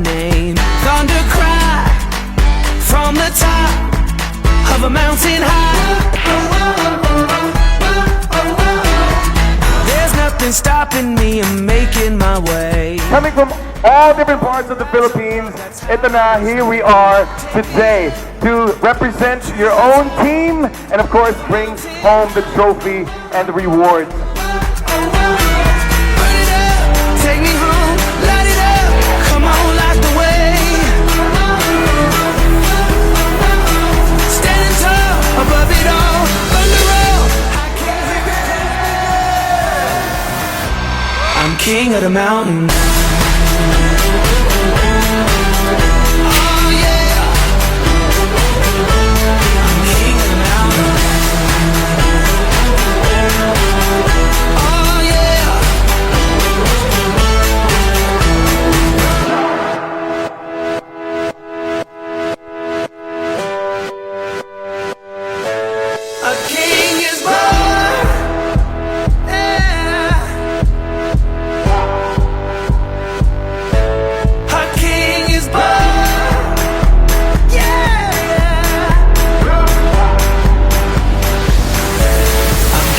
name. Thunder cry from the top of a mountain high. There's nothing stopping me, I'm making my way. Coming from all different parts of the Philippines, ito na, here we are today to represent your own team and of course bring home the trophy and the rewards. Burn it up, take me home, light it up, come on, light the way. Standing tall above it all, thunder roll, I can't hear it. I'm king of the mountain.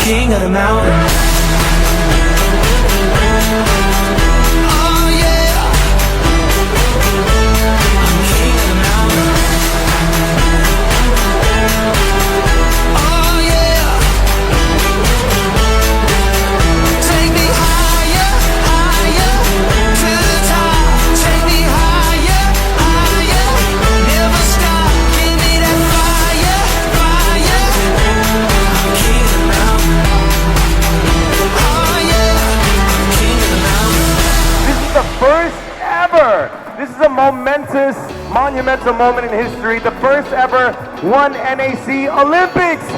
King of the mountain. Oh yeah, I'm king of the mountain. Oh yeah, take me higher, higher to the top. Take me higher, higher, never stop. Give me that fire, fire. I'm king of the mountain. This is a momentous, monumental moment in history. The first ever OneNAC Olympics.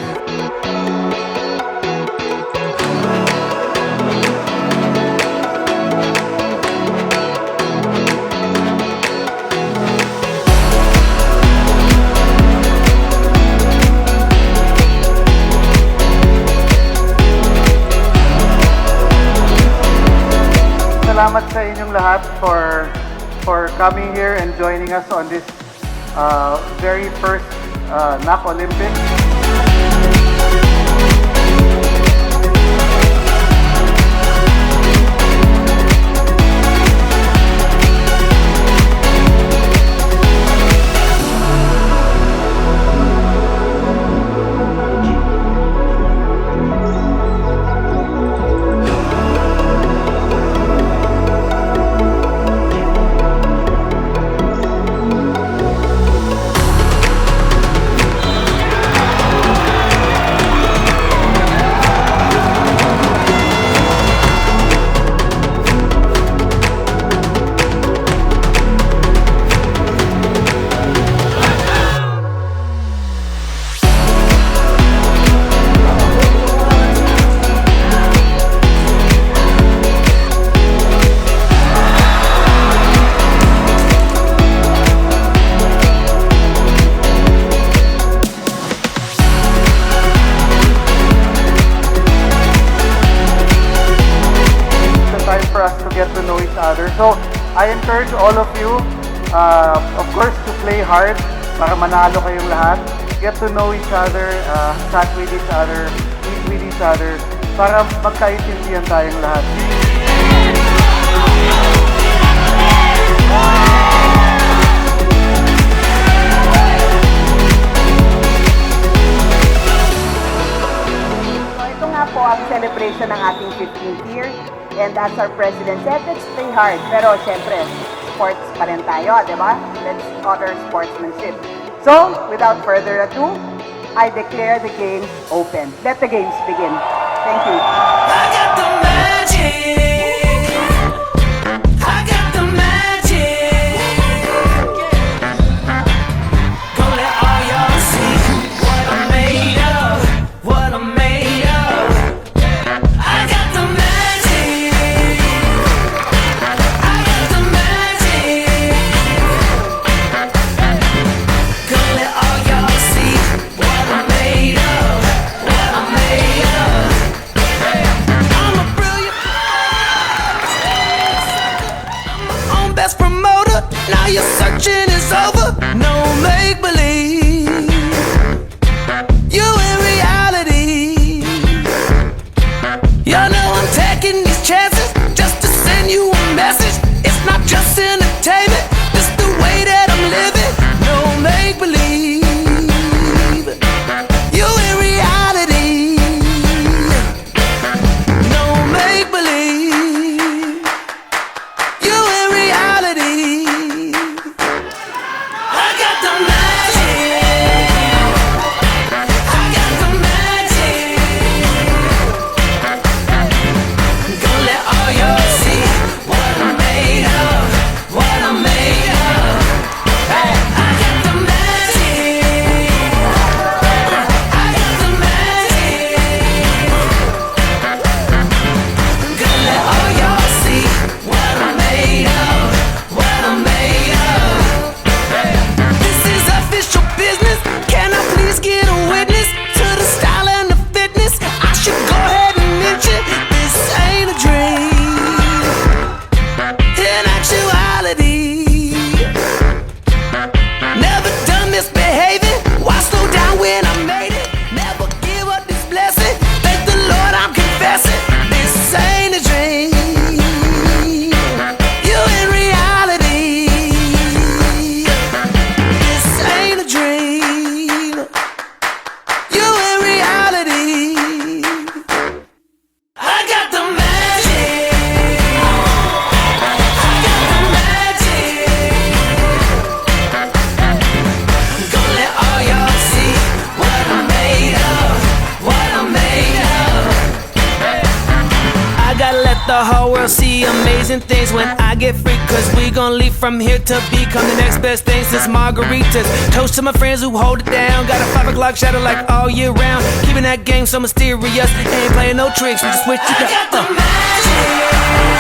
Salamat sa inyong lahat for coming here and joining us on this very first NAC Olympics. Get to know each other. So I encourage all of you, of course, to play hard para manalo kayong lahat. Get to know each other, chat with each other, eat with each other, para magkaintindihan tayong lahat. So ito nga po ang celebration ng ating 15th year. And as our President said, let's play hard. Pero syempre, sports pa rin tayo, di ba? Let's honor sportsmanship. So, without further ado, I declare the games open. Let the games begin. Thank you. I got the magic. I got the magic. Gonna let all y'all see what I'm made of. What I'm made of. I got the magic. I got the magic. Gonna let all y'all see what I'm made of. What I'm made of. I'm a brilliant. I'm my own best promoter. Now your searching is over, no make believe. You in reality. You know I'm taking these chances just to send you a message. It's not just entertainment, it's the way that I'm living. No make believe. You in reality. No make believe. You in reality. I got the magic. I got the magic. Gonna let all y'all see what I'm made of. What I'm made of. Hey, I got the magic. I got the magic. Gonna let all y'all see what I'm made of. What I'm made of. This is official business. Can I please get a witness to the style and the fitness? I should go ahead and mention this ain't a dream. In actuality, never done misbehaving. Why slow down when I made it? Never give up this blessing. Thank the Lord I'm confessing. This ain't a dream. You in reality. This ain't a dream. You in reality. I got the magic. I got the magic. Gonna let all y'all see what I'm made of. What I'm made of. I gotta let the whole world see amazing things when I get free. Cause we gon' leave from here to become the next best thing since margaritas. Toast to my friends who hold it down. Got a 5 o'clock shadow like all year round. Keeping that game so mysterious. Ain't playing no tricks, we just switch it up. I got the magic.